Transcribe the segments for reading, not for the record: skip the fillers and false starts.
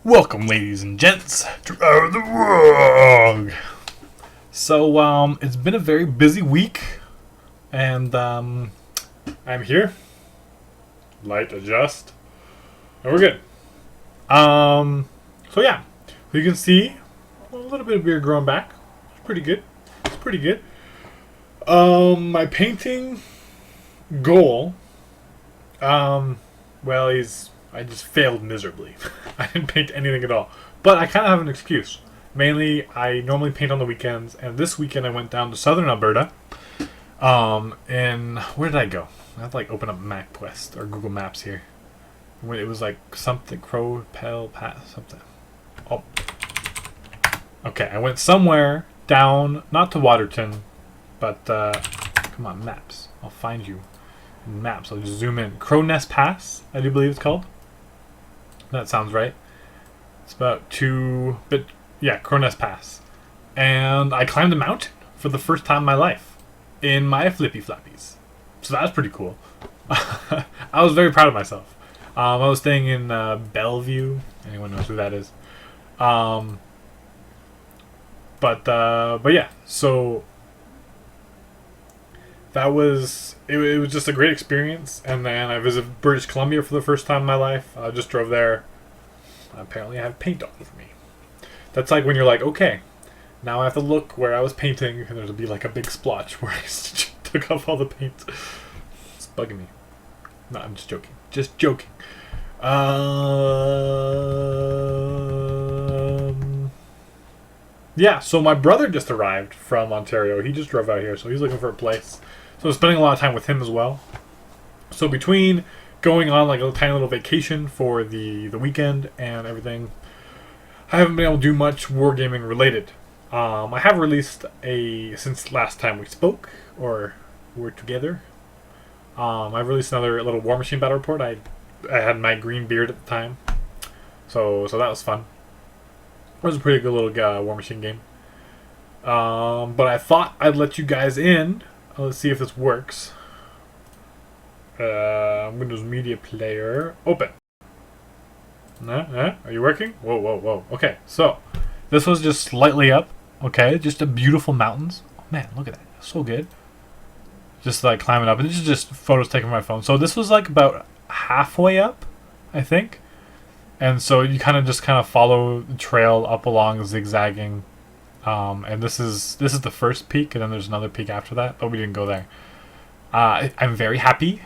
Welcome, ladies and gents, to Out of the Waaagh. So, it's been a very busy week, and, I'm here. Light adjust. And we're good. So yeah. You can see a little bit of beard growing back. It's pretty good. It's pretty good. My painting goal, well, I just failed miserably. I didn't paint anything at all. But I kind of have an excuse. Mainly, I normally paint on the weekends, and this weekend I went down to southern Alberta. And where did I go? I have to like open up MapQuest or Google Maps here. It was like something Crow, Pell, Pat, something. Oh. Okay, I went somewhere down, not to Waterton, but come on, maps. I'll find you. Maps. I'll just zoom in. Crow Nest Pass, I do believe it's called. That sounds right. It's about Crow Nest Pass. And I climbed a mountain for the first time in my life in my flippy flappies. So that was pretty cool. I was very proud of myself. I was staying in Bellevue. Anyone knows who that is? But yeah. So that was it was just a great experience. And then I visited British Columbia for the first time in my life. I just drove there. Apparently I have paint all over me. That's like when you're like, okay, now I have to look where I was painting, and there'll be like a big splotch where I took off all the paint. It's bugging me. No, I'm just joking. Just joking. Yeah, so my brother just arrived from Ontario. He just drove out here, so he's looking for a place. So I'm spending a lot of time with him as well. So between going on like a tiny little vacation for the weekend and everything, I haven't been able to do much wargaming related. I have released since last time we spoke, or were together, I've released another little War Machine battle report. I had my green beard at the time, so that was fun. It was a pretty good little War Machine game. But I thought I'd let you guys in. Let's see if this works. Windows Media Player open. Are you working? Whoa. Okay, so this was just slightly up. Okay, just a beautiful mountains. Oh man, look at that. So good. Just like climbing up. And this is just photos taken from my phone. So this was like about halfway up, I think. And so you kind of follow the trail up along, zigzagging. And this is the first peak, and then there's another peak after that, but we didn't go there. I'm very happy.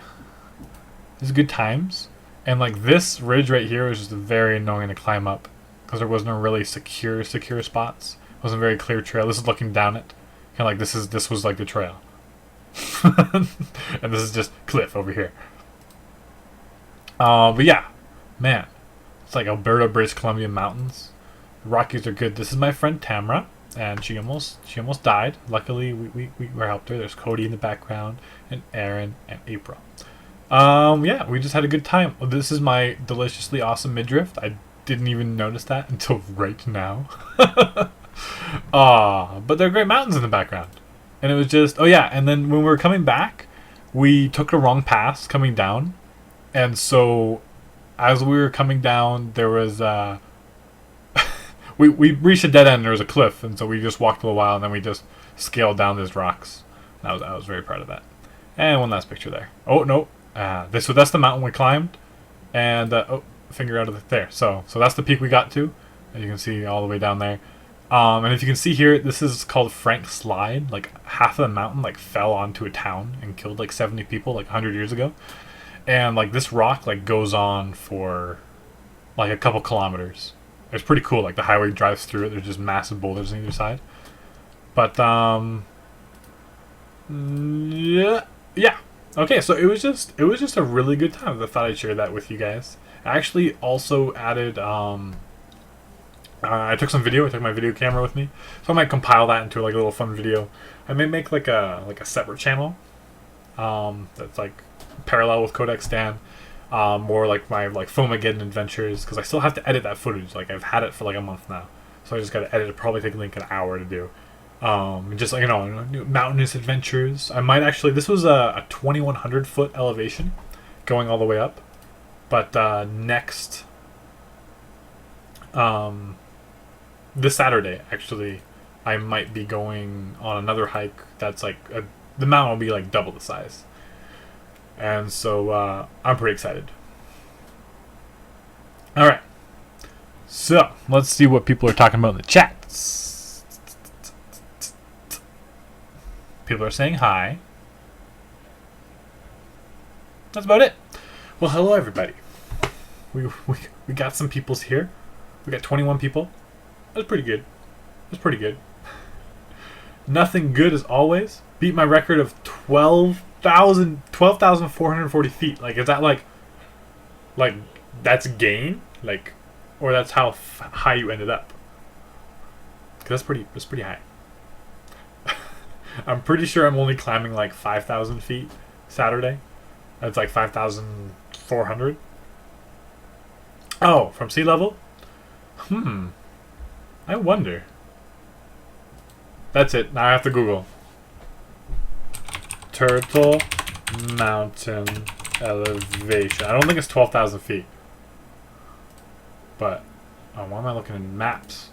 These are good times. And like this ridge right here was just very annoying to climb up because there wasn't a really secure spots. It wasn't a very clear trail. This is looking down it. Kind of like this was like the trail. And this is just cliff over here. But yeah, man, it's like Alberta, British Columbia mountains. The Rockies are good. This is my friend Tamara, and she almost died. Luckily, we helped her. There's Cody in the background, and Aaron, and April. Yeah, we just had a good time. This is my deliciously awesome midriff. I didn't even notice that until right now. But there are great mountains in the background. And it was just, oh yeah, and then when we were coming back, we took the wrong pass coming down. And so, as we were coming down, there was, we reached a dead end and there was a cliff. And so we just walked a little while and then we just scaled down these rocks. I was very proud of that. And one last picture there. Oh, no. So that's the mountain we climbed, and finger out of there. So that's the peak we got to, as you can see all the way down there. And if you can see here, this is called Frank Slide. Like half of the mountain like fell onto a town and killed like 70 people like 100 years ago. And like this rock like goes on for like a couple kilometers. It's pretty cool. Like the highway drives through it. There's just massive boulders on either side. But yeah. Okay, so it was just a really good time. I thought I'd share that with you guys. I actually also added I took some video. I took my video camera with me, so I might compile that into like a little fun video. I may make like a separate channel that's like parallel with Kodak Stan, more like my like Fomageddon adventures, because I still have to edit that footage. Like I've had it for like a month now, so I just got to edit it. Probably take like an hour to do. Just like, mountainous adventures. I might actually, this was a 2,100 foot elevation going all the way up, but next This Saturday, actually, I might be going on another hike that's like the mountain will be like double the size, and so I'm pretty excited. All right, so let's see what people are talking about in the chats. People are saying hi. That's about it. Well, hello everybody. We got some peoples here. We got 21 people. That's pretty good. That's pretty good. Nothing good as always. Beat my record of 12,440 feet. Like, is that like that's gain? Like, or that's how high you ended up? Cause that's pretty high. I'm pretty sure I'm only climbing like 5,000 feet Saturday. That's like 5,400. Oh, from sea level? I wonder. That's it. Now I have to Google. Turtle Mountain elevation. I don't think it's 12,000 feet. But, oh, why am I looking in maps?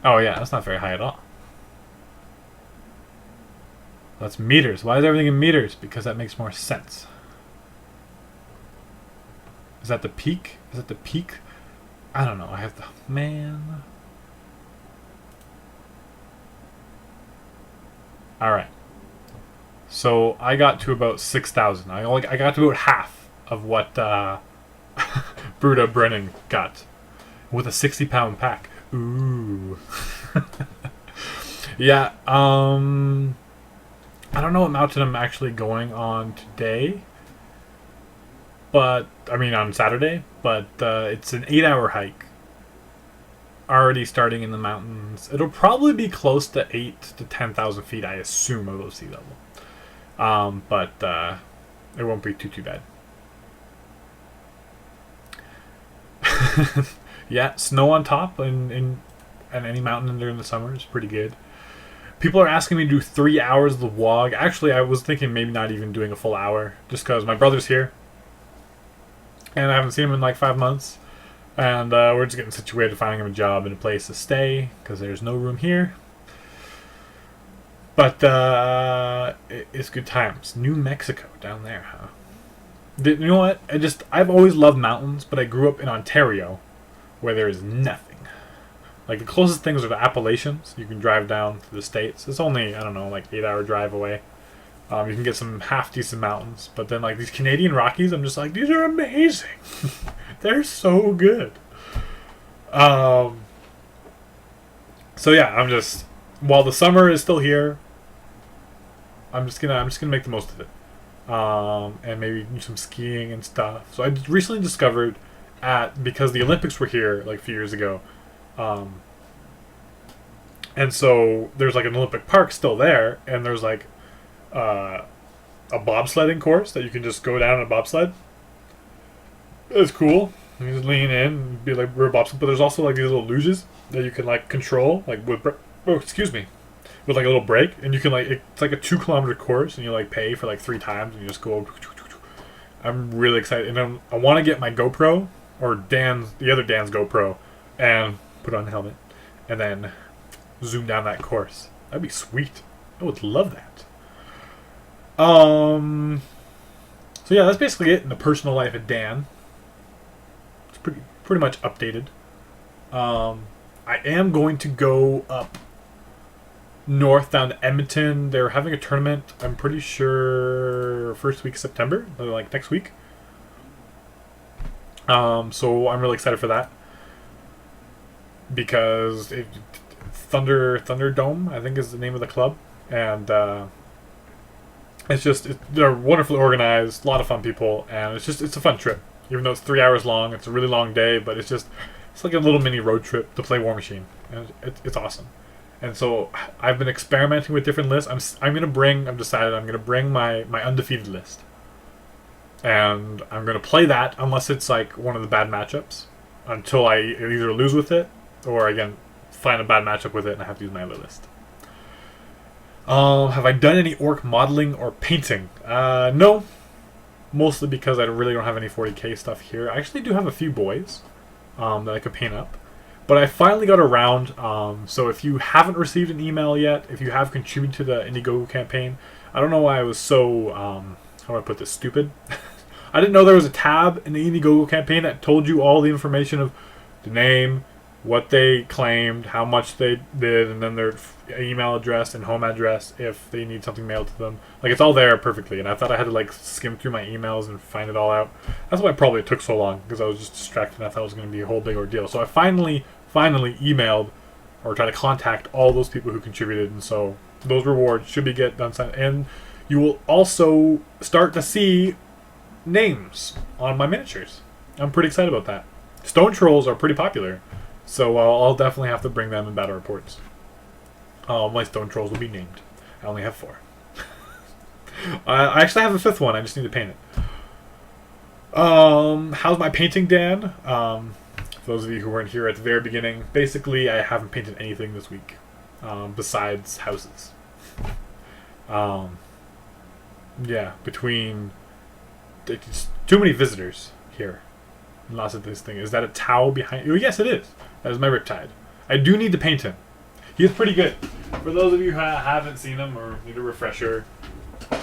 Oh yeah, that's not very high at all. That's meters. Why is everything in meters? Because that makes more sense. Is that the peak? Is that the peak? I don't know. I have to... Man. Alright. So, I got to about 6,000. I got to about half of what Bruda Brennan got. With a 60-pound pack. Ooh. Yeah, I don't know what mountain I'm actually going on today. But, I mean on Saturday. But it's an 8-hour hike. Already starting in the mountains. It'll probably be close to 8,000 to 10,000 feet, I assume, above sea level. But it won't be too bad. Yeah, snow on top and any mountain during the summer is pretty good. People are asking me to do 3 hours of the Waaagh. Actually, I was thinking maybe not even doing a full hour, just because my brother's here. And I haven't seen him in like 5 months. And we're just getting situated, finding him a job and a place to stay, because there's no room here. But it's good times. New Mexico, down there, huh? You know what? I've always loved mountains, but I grew up in Ontario, where there is nothing. Like, the closest things are the Appalachians. You can drive down to the States. It's only, I don't know, like 8-hour drive away. You can get some half-decent mountains. But then, like, these Canadian Rockies, I'm just like, these are amazing. They're so good. So, yeah, while the summer is still here, I'm just gonna make the most of it. And maybe do some skiing and stuff. So I recently discovered because the Olympics were here like a few years ago, and so there's like an Olympic park still there, and there's like a bobsledding course that you can just go down on a bobsled. It's cool. You just lean in and be like we're a bobsled, but there's also like these little luges that you can like control, like with with like a little brake, and you can like it's like a 2-kilometer course, and you like pay for like 3 times, and you just go. I'm really excited, and I want to get my GoPro or the other Dan's GoPro, and put on the helmet, and then zoom down that course. That'd be sweet. I would love that. So yeah, that's basically it in the personal life of Dan. It's pretty much updated. I am going to go up north down to Edmonton. They're having a tournament, I'm pretty sure first week of September, like next week. So I'm really excited for that, because Thunderdome, I think, is the name of the club, and they're wonderfully organized, a lot of fun people, and it's a fun trip. Even though it's 3 hours long, it's a really long day, but it's like a little mini road trip to play War Machine, and it's awesome. And so I've been experimenting with different lists. I've decided I'm gonna bring my undefeated list, and I'm gonna play that unless it's like one of the bad matchups, until I either lose with it or again find a bad matchup with it and I have to use my other list. Have I done any orc modeling or painting? No. Mostly because I really don't have any 40k stuff here. I actually do have a few boys that I could paint up. But I finally got around. So if you haven't received an email yet, if you have contributed to the Indiegogo campaign, I don't know why I was so, how do I put this, stupid? I didn't know there was a tab in the Indiegogo campaign that told you all the information of the name, what they claimed, how much they did, and then their email address and home address if they need something mailed to them. Like, it's all there perfectly, and I thought I had to, like, skim through my emails and find it all out. That's why probably it took so long, because I was just distracted and I thought it was going to be a whole big ordeal. So I finally emailed or tried to contact all those people who contributed, and so those rewards should be done. And you will also start to see names on my miniatures. I'm pretty excited about that. Stone trolls are pretty popular, so I'll definitely have to bring them in battle reports. My stone trolls will be named. I only have 4. I actually have a 5th one. I just need to paint it. How's my painting, Dan? For those of you who weren't here at the very beginning, basically I haven't painted anything this week besides houses. Yeah, between it's too many visitors here. Lots of this thing. Is that a Tau behind you? Oh, yes, it is. That is my Riptide. I do need to paint him. He's pretty good. For those of you who haven't seen him or need a refresher,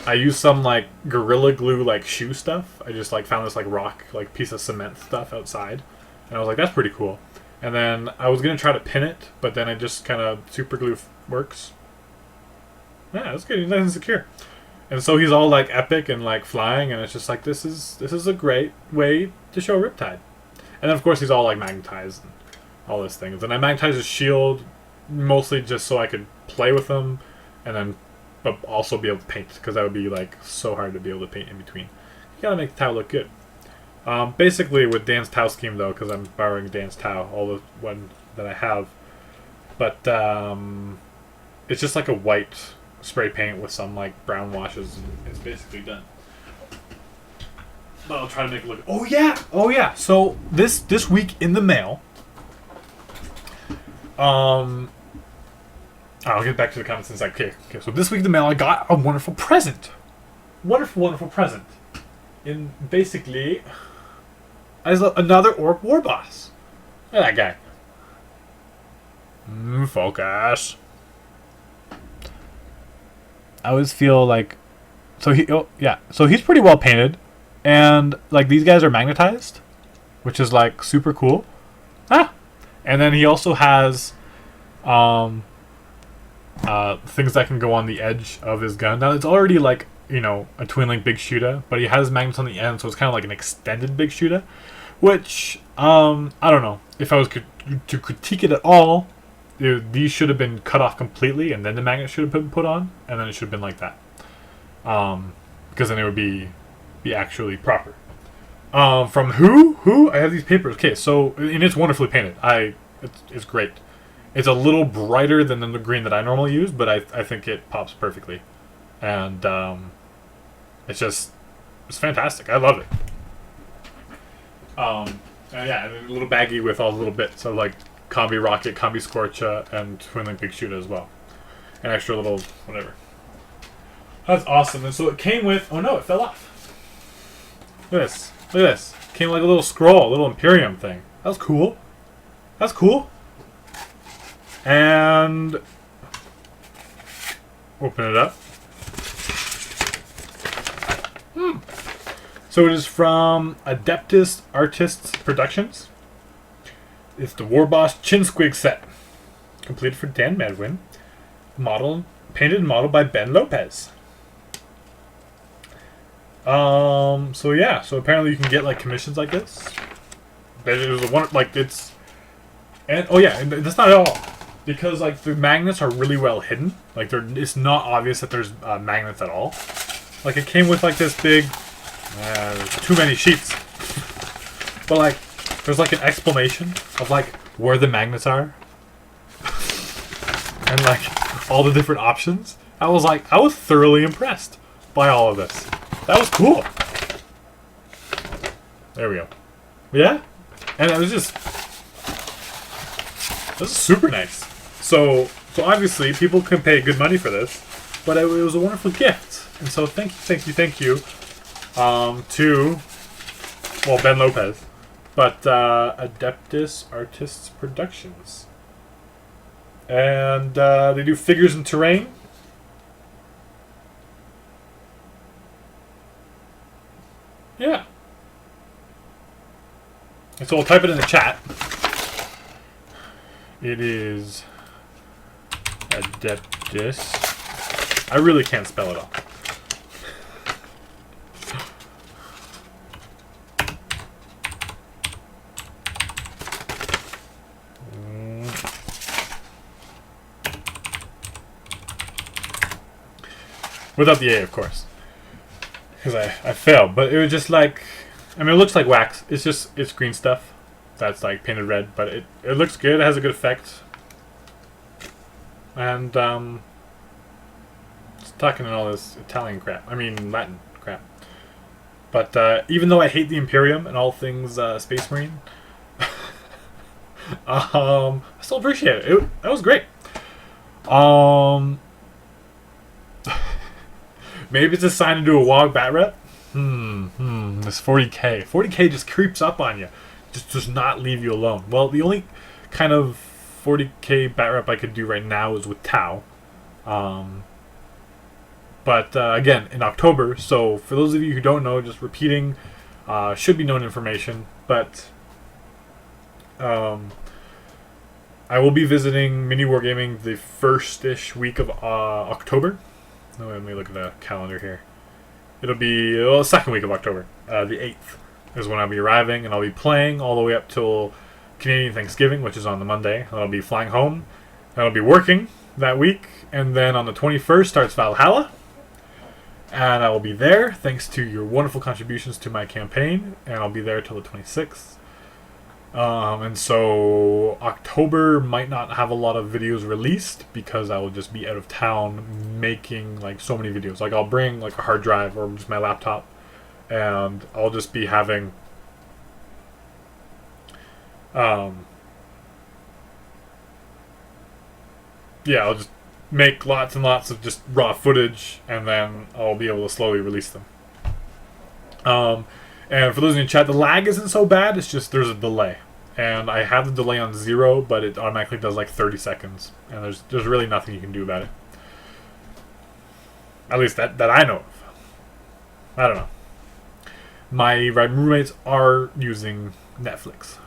I used some like Gorilla Glue like shoe stuff. I just like found this like rock like piece of cement stuff outside, and I was like, that's pretty cool. And then I was gonna try to pin it, but then I just kind of super glue works. Yeah, that's good. He's nice and secure. And so he's all like epic and like flying, and it's just like this is a great way to show Riptide. And then of course he's all like magnetized and all these things. And I magnetized his shield mostly just so I could play with him, and then but also be able to paint, because that would be like so hard to be able to paint in between. You gotta make the Tau look good. Basically with Dan's Tau scheme though, because I'm borrowing Dan's Tau, all the one that I have. But it's just like a white spray paint with some like brown washes, and it's basically done. But I'll try to make it look. Oh yeah. So this week in the mail. I'll get back to the comments in a sec. Okay. So this week in the mail, I got a wonderful present. Wonderful present. In basically, as another orc war boss. Look at that guy. Focus. I always feel like, so he's pretty well painted, and like these guys are magnetized, which is like super cool. And then he also has things that can go on the edge of his gun. Now it's already like, you know, a twin link big shooter, but he has magnets on the end, so it's kind of like an extended big shooter, which I don't know if I was to critique it at all. These should have been cut off completely, and then the magnet should have been put on, and then it should have been like that, because then it would be actually proper. From who? I have these papers. Okay, so and it's wonderfully painted. It's great. It's a little brighter than the green that I normally use, but I think it pops perfectly, and it's fantastic. I love it. Yeah, and a little baggie with all the little bits of like Combi Rocket, Combi Scorcha, and Twin Link Big Shoot as well. An extra little whatever. That's awesome. And so it came with. Oh no, it fell off. Look at this. Look at this. It came like a little scroll, a little Imperium thing. That was cool. That's cool. And open it up. So it is from Adeptus Artists Productions. It's the War Boss Chin Squig set, completed for Dan Medwin, painted and modeled by Ben Lopez. So yeah, so apparently you can get like commissions like this. There's a one like it's, and oh yeah, and that's not at all, because like the magnets are really well hidden. Like it's not obvious that there's magnets at all. Like it came with like this big, too many sheets, but like. There's like an explanation of like where the magnets are and like all the different options. I was thoroughly impressed by all of this. That was cool. There we go. Yeah, and it was this is super nice. So obviously people can pay good money for this, but it was a wonderful gift. And so thank you to, well, Ben Lopez, but Adeptus Artists Productions. And they do figures and terrain. Yeah. And so we'll type it in the chat. It is Adeptus. I really can't spell it all. Without the A, of course. Because I failed. But it was just like... I mean, it looks like wax. It's green stuff. That's like painted red. But it looks good. It has a good effect. And, it's talking in all this Italian crap. I mean, Latin crap. But, even though I hate the Imperium and all things, Space Marine... I still appreciate it. That was great. Maybe it's a sign to do a Waaagh bat rep. This 40k. 40k just creeps up on you. Just does not leave you alone. Well, the only kind of 40k bat rep I could do right now is with Tau. But again, in October. So for those of you who don't know, just repeating should be known information. But I will be visiting Mini Wargaming the first-ish week of October. Let me look at the calendar here. It'll be the second week of October. The 8th is when I'll be arriving, and I'll be playing all the way up till Canadian Thanksgiving, which is on the Monday. And I'll be flying home, and I'll be working that week, and then on the 21st starts Valhalla, and I will be there thanks to your wonderful contributions to my campaign, and I'll be there till the 26th. And so October might not have a lot of videos released because I will just be out of town making like so many videos. Like I'll bring like a hard drive or just my laptop, and I'll just be having yeah, I'll just make lots and lots of just raw footage, and then I'll be able to slowly release them. And for those in the chat, the lag isn't so bad, it's just there's a delay. And I have the delay on 0, but it automatically does like 30 seconds. And there's really nothing you can do about it. At least that I know of. I don't know. My roommates are using Netflix.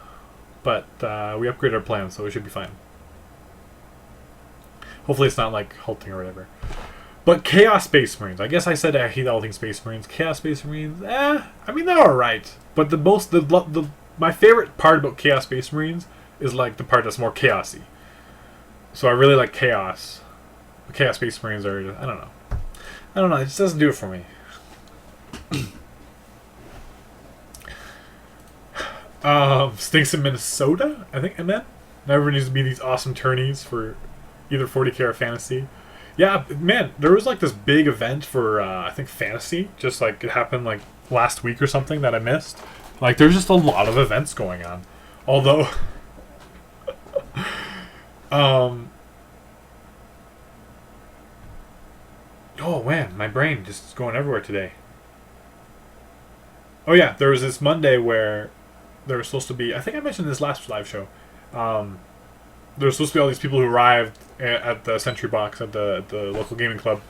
But we upgraded our plan, so it should be fine. Hopefully it's not like halting or whatever. But Chaos Space Marines. I guess I said I hate all things Space Marines. Chaos Space Marines, I mean, they're alright. But my favorite part about Chaos Space Marines is like the part that's more chaosy. So I really like Chaos. But Chaos Space Marines are, I don't know. It just doesn't do it for me. Stinks in Minnesota, I think I meant. Never needs to be these awesome tourneys for either 40k or fantasy. Yeah, man, there was like this big event for, I think, fantasy. Just like it happened like last week or something that I missed. Like, there's just a lot of events going on. Although, oh man, my brain just is going everywhere today. Oh yeah, there was this Monday where there was supposed to be, I think I mentioned this last live show, there was supposed to be all these people who arrived at the Century Box at the local gaming club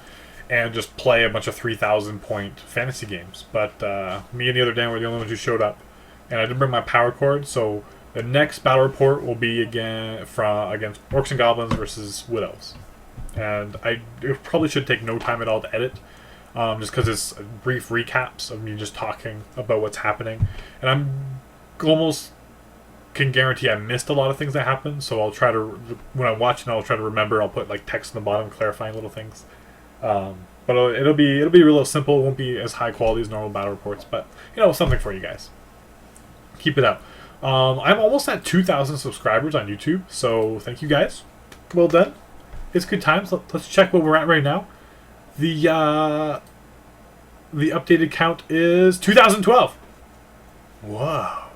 and just play a bunch of 3,000 point fantasy games. But me and the other Dan were the only ones who showed up, and I didn't bring my power cord. So the next battle report will be against Orcs and Goblins versus Wood Elves, and it probably should take no time at all to edit, just because it's brief recaps of me just talking about what's happening, and I'm almost can guarantee I missed a lot of things that happened, so I'll try to, when I'm watching, I'll try to remember. I'll put like text in the bottom clarifying little things, but it'll be real simple. It won't be as high quality as normal battle reports, but you know, something for you guys. Keep it up. I'm almost at 2,000 subscribers on YouTube, so thank you guys. Well done. It's good times. Let's check where we're at right now. The updated count is 2012. Whoa.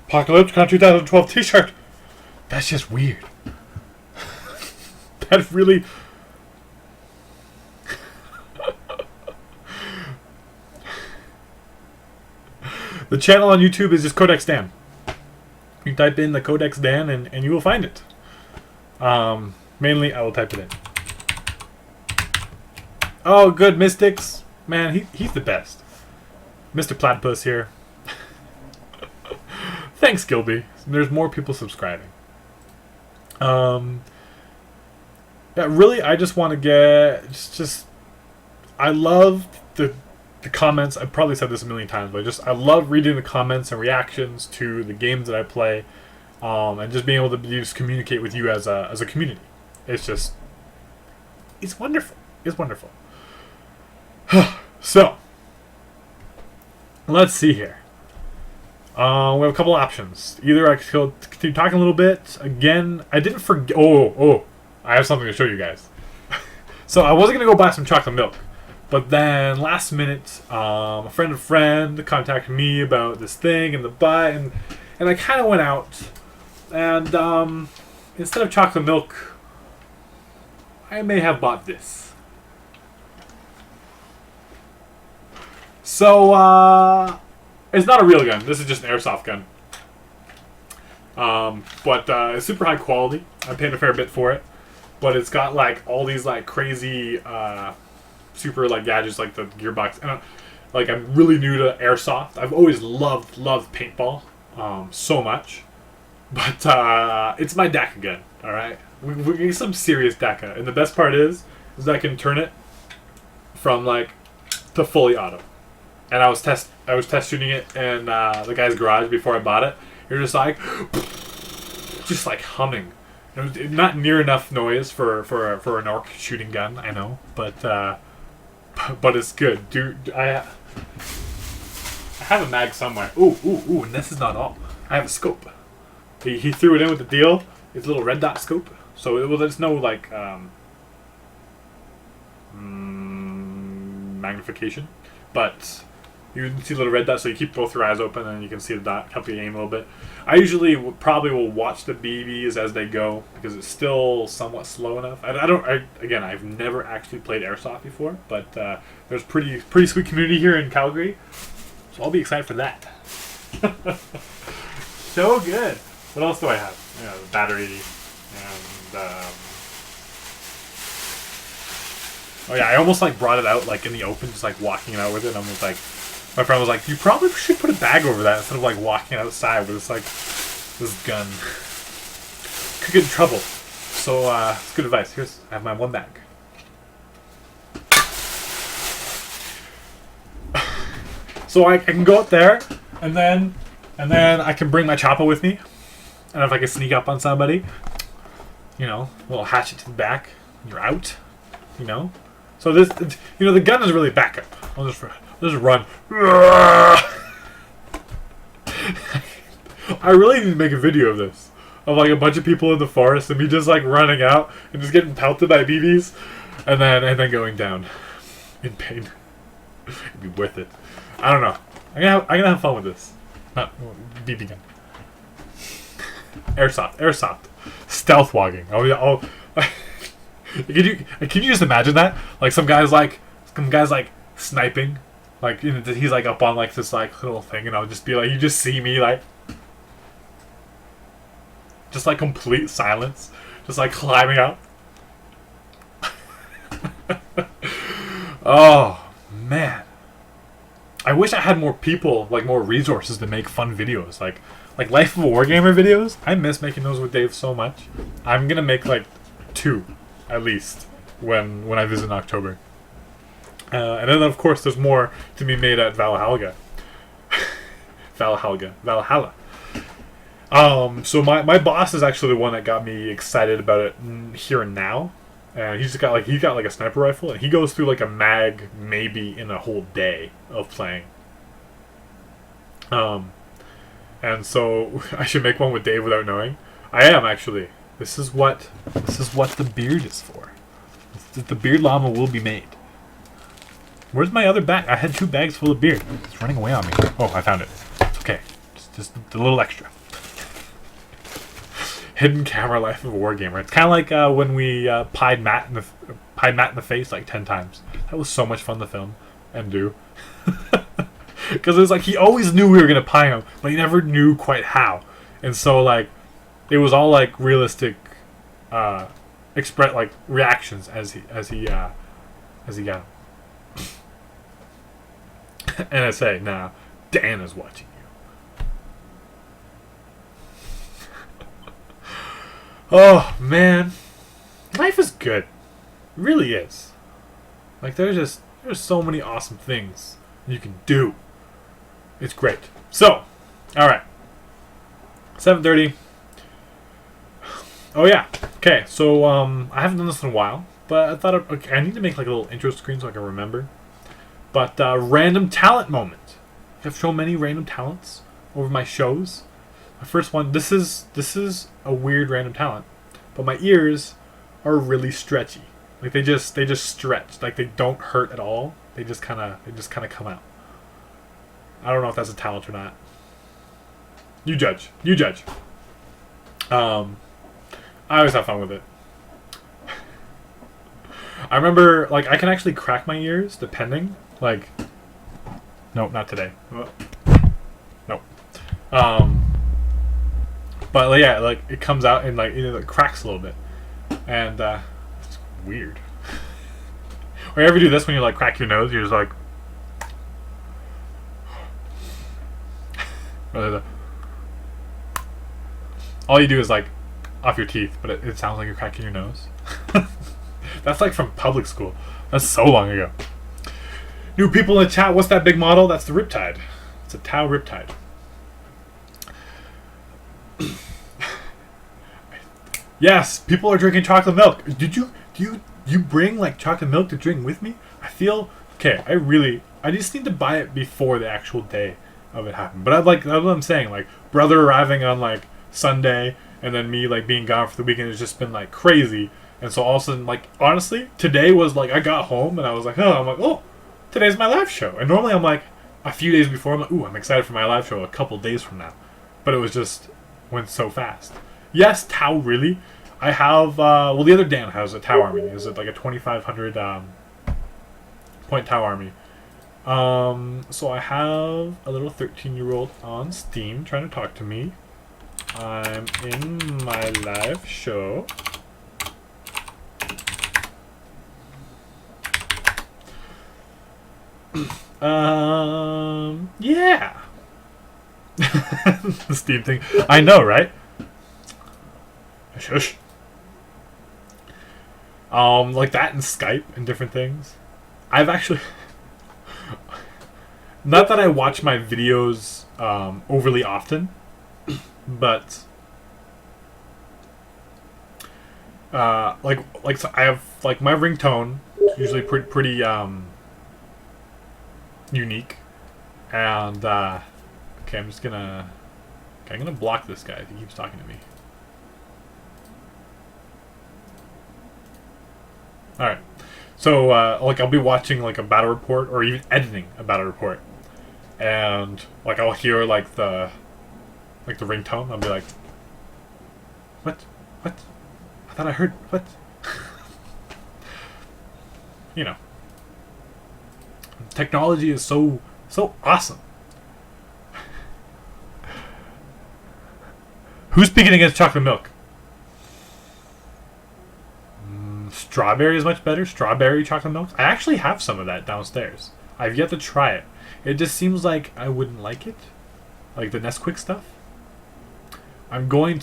Apocalypse Con 2012 t-shirt. That's just weird. That really... The channel on YouTube is just Codex Dan. You type in the Codex Dan and you will find it. Mainly, I will type it in. Oh, good, Mystics. Man, he's the best. Mr. Platypus here. Thanks, Gilby. There's more people subscribing. Yeah, really, I just want to get... I love the comments. I've probably said this a million times, but I love reading the comments and reactions to the games that I play, and just being able to just communicate with you as a community. It's wonderful. It's wonderful. So, let's see here. We have a couple options. Either I could continue talking a little bit. Again, I didn't forget... Oh, I have something to show you guys. So, I wasn't going to go buy some chocolate milk. But then, last minute, a friend contacted me about this thing and the buy. And I kind of went out. And instead of chocolate milk, I may have bought this. So, it's not a real gun. This is just an airsoft gun. But it's super high quality. I paid a fair bit for it. But it's got like all these like crazy super like gadgets like the gearbox. And I'm really new to airsoft. I've always loved paintball so much. But it's my DAKKA gun. All right, we get some serious DAKKA. And the best part is I can turn it from like to fully auto. And I was test shooting it in the guy's garage before I bought it. You're just like humming. It was not near enough noise for an orc shooting gun, I know, but it's good. Dude, I have a mag somewhere. Ooh, and this is not all. I have a scope. He threw it in with the deal. It's a little red dot scope. So there's no like magnification, but you can see a little red dot, so you keep both your eyes open and you can see the dot, help you aim a little bit. I usually probably will watch the BBs as they go because it's still somewhat slow enough. Again, I've never actually played airsoft before, but there's pretty sweet community here in Calgary, so I'll be excited for that. So good. What else do I have? The battery and oh yeah, I almost like brought it out like in the open, just like walking it out with it. And I'm just like. My friend was like, you probably should put a bag over that instead of like walking outside with this like this gun. Could get in trouble. So it's good advice. I have my one bag. So I can go out there and then I can bring my chopper with me. And if I can sneak up on somebody, a little hatchet to the back, you're out. So this the gun is really backup. I'll just run. I really need to make a video of this. Of like a bunch of people in the forest and me just like running out and just getting pelted by BBs and then going down in pain. It'd be worth it. I don't know. I'm gonna have fun with this. Not BB gun. Airsoft. Stealth walking. Can you just imagine that? Like some guys like sniping. Like he's like up on like this like little thing, and I'll just be like, you just see me like, just like complete silence, just like climbing up. Oh man, I wish I had more people, like more resources to make fun videos, like Life of a Wargamer videos. I miss making those with Dave so much. I'm gonna make like 2, at least, when I visit in October. And then, of course, there's more to be made at Valhalla. So my boss is actually the one that got me excited about it here and now. And he got like a sniper rifle, and he goes through like a mag maybe in a whole day of playing. And so I should make one with Dave without knowing. I am actually. This is what the beard is for. The beard llama will be made. Where's my other bag? I had 2 bags full of beer. It's running away on me. Oh, I found it. It's okay. Just a little extra. Hidden camera Life of a Wargamer. It's kind of like when we pied Matt in the face like 10 times. That was so much fun to film and do. Because it was like he always knew we were gonna pie him, but he never knew quite how. And so like it was all like realistic express like reactions as he got him. And I say, nah, Dan is watching you. Oh man, life is good. It really is. Like there's so many awesome things you can do. It's great. So, all right, 7:30. Oh yeah. Okay. So I haven't done this in a while, but I thought okay, I need to make like a little intro screen so I can remember. But random talent moment. I've shown many random talents over my shows. My first one. This is a weird random talent, but my ears are really stretchy. Like they just stretch. Like they don't hurt at all. They just kind of come out. I don't know if that's a talent or not. You judge. You judge. I always have fun with it. I remember, like, I can actually crack my ears, depending. Like, nope, not today. Nope. But, like, yeah, like, it comes out and, like, it cracks a little bit. And, it's weird. Or you ever do this when you, like, crack your nose? You're just like... all you do is, like, off your teeth, but it sounds like you're cracking your nose. That's like from public school. That's so long ago. New people in the chat, what's that big model? That's the Riptide. It's a Tau Riptide. Yes, people are drinking chocolate milk. Do you bring like chocolate milk to drink with me? I feel okay. I just need to buy it before the actual day of it happened. But that's what I'm saying. Like brother arriving on like Sunday. And then me, like, being gone for the weekend has just been, like, crazy. And so all of a sudden, like, honestly, today was, like, I got home and I was like, oh, today's my live show. And normally I'm, like, a few days before, I'm like, ooh, I'm excited for my live show a couple days from now. But it was just, went so fast. Yes, Tau, really. I have, the other Dan has a Tau army. Is it, like, a 2,500 point Tau army. So I have a little 13-year-old on Steam trying to talk to me. I'm in my live show. Yeah. The Steam thing. I know, right? Shush. Like that and Skype and different things. I've actually... not that I watch my videos overly often. But so I have like my ringtone is usually pretty unique, and okay, I'm gonna block this guy if he keeps talking to me. All right, so like I'll be watching like a battle report or even editing a battle report, and like I'll hear like the ringtone. I'll be like, what? I thought I heard, what? You know. Technology is so awesome. Who's speaking against chocolate milk? Strawberry is much better. Strawberry chocolate milk. I actually have some of that downstairs. I've yet to try it. It just seems like I wouldn't like it. Like the Nesquik stuff. Okay,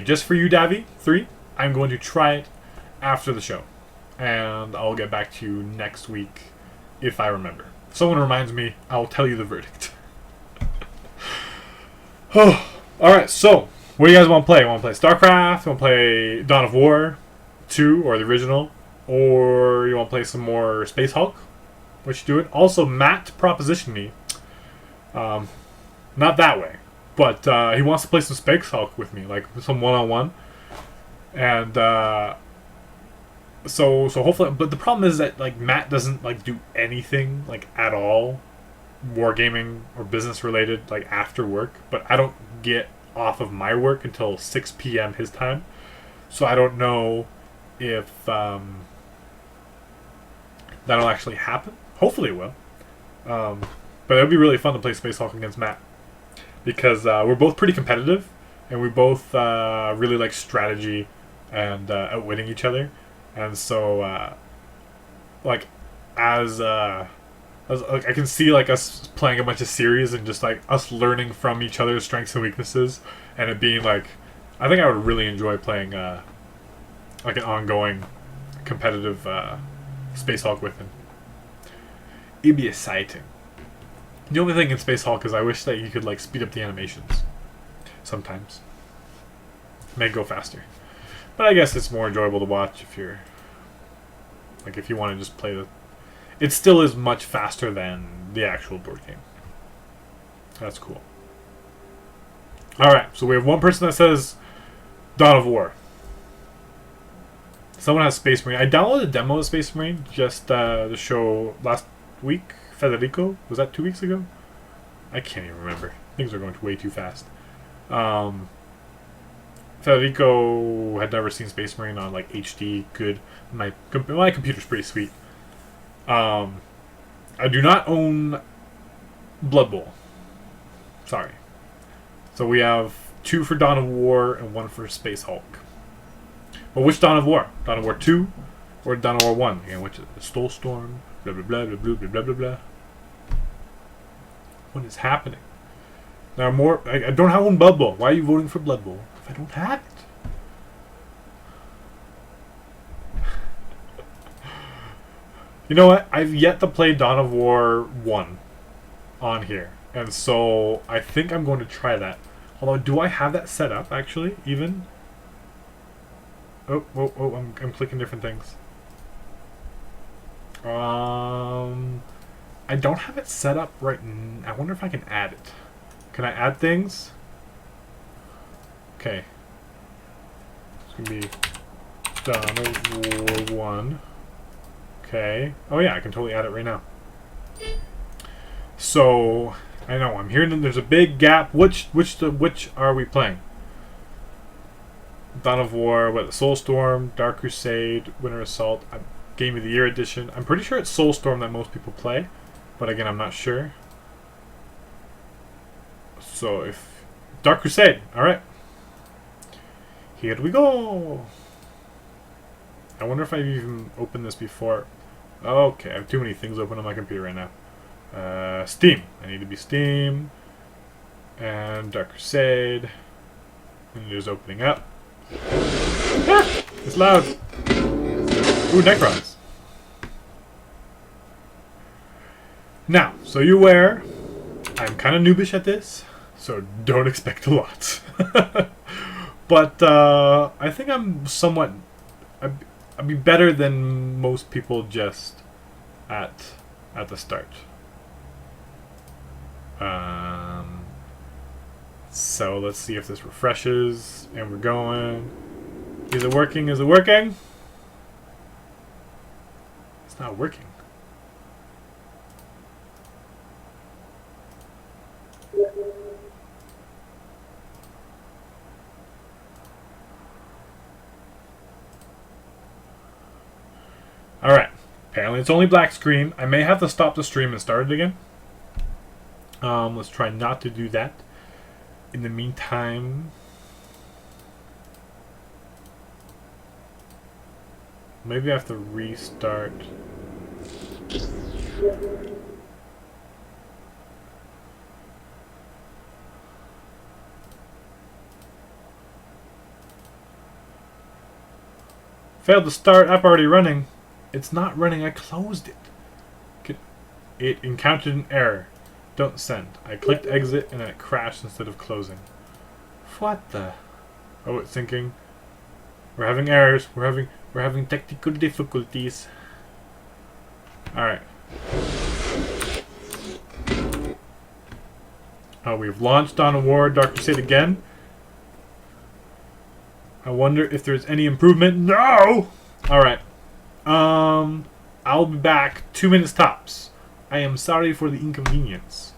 just for you, Davy 3, I'm going to try it after the show. And I'll get back to you next week if I remember. If someone reminds me, I'll tell you the verdict. Oh, alright, so, what do you guys want to play? You want to play StarCraft? You want to play Dawn of War 2, or the original? Or you want to play some more Space Hulk? What you doing? Also, Matt propositioned me. Not that way. But he wants to play some Space Hulk with me, like some one-on-one. And so hopefully, but the problem is that like Matt doesn't like do anything like at all, wargaming or business related like after work. But I don't get off of my work until 6 p.m. his time, so I don't know if that'll actually happen. Hopefully it will. But it would be really fun to play Space Hulk against Matt. Because we're both pretty competitive. And we both really like strategy and outwitting each other. And so, like, as like, I can see like us playing a bunch of series and just like us learning from each other's strengths and weaknesses, and it being like, I think I would really enjoy playing like an ongoing competitive Space Hulk with him. It'd be exciting. The only thing in Space Hulk is I wish that you could like speed up the animations. Sometimes. Make it go faster. But I guess it's more enjoyable to watch if you're like, if you want to just play the. It still is much faster than the actual board game. That's cool. Alright, so we have one person that says Dawn of War. Someone has Space Marine. I downloaded a demo of Space Marine just to show last week. Federico? Was that 2 weeks ago? I can't even remember. Things are going way too fast. Federico had never seen Space Marine on like HD good. My computer's pretty sweet. I do not own Blood Bowl. Sorry. So we have 2 for Dawn of War and 1 for Space Hulk. Well, which Dawn of War? Dawn of War 2 or Dawn of War 1? Again, which is the Stolstorm, blah blah blah blah blah blah blah blah. What is happening? There are more. I don't have one Blood Bowl. Why are you voting for Blood Bowl if I don't have it? You know what? I've yet to play Dawn of War 1 on here. And so I think I'm going to try that. Although, do I have that set up, actually, even? Oh, I'm clicking different things. I don't have it set up right now. I wonder if I can add it. Can I add things? Okay. It's going to be Dawn of War 1. Okay. Oh yeah, I can totally add it right now. So I know I'm hearing that there's a big gap. Which are we playing? Dawn of War, what? Soulstorm, Dark Crusade, Winter Assault, Game of the Year edition. I'm pretty sure it's Soulstorm that most people play, but again, I'm not sure. So if Dark Crusade, all right. Here we go. I wonder if I've even opened this before. Okay, I have too many things open on my computer right now. Steam. I need to be Steam. And Dark Crusade. And it is opening up. Ah, it's loud. Ooh, Necrons. Now, so you're aware, I'm kind of noobish at this, so don't expect a lot. But I think I'm somewhat. I'd be better than most people just at the start. So let's see if this refreshes, and we're going. Is it working? Is it working? It's not working. Alright. Apparently it's only black screen. I may have to stop the stream and start it again. Let's try not to do that. In the meantime, maybe I have to restart. Failed to start. App already running. It's not running. I closed it. It encountered an error. Don't send. I clicked exit and then it crashed instead of closing. What the? Oh, it's syncing. We're having errors. We're having technical difficulties. All right. Oh, we've launched Dawn of War, Dark Crusade again. I wonder if there's any improvement. No. All right. I'll be back 2 minutes tops. I am sorry for the inconvenience.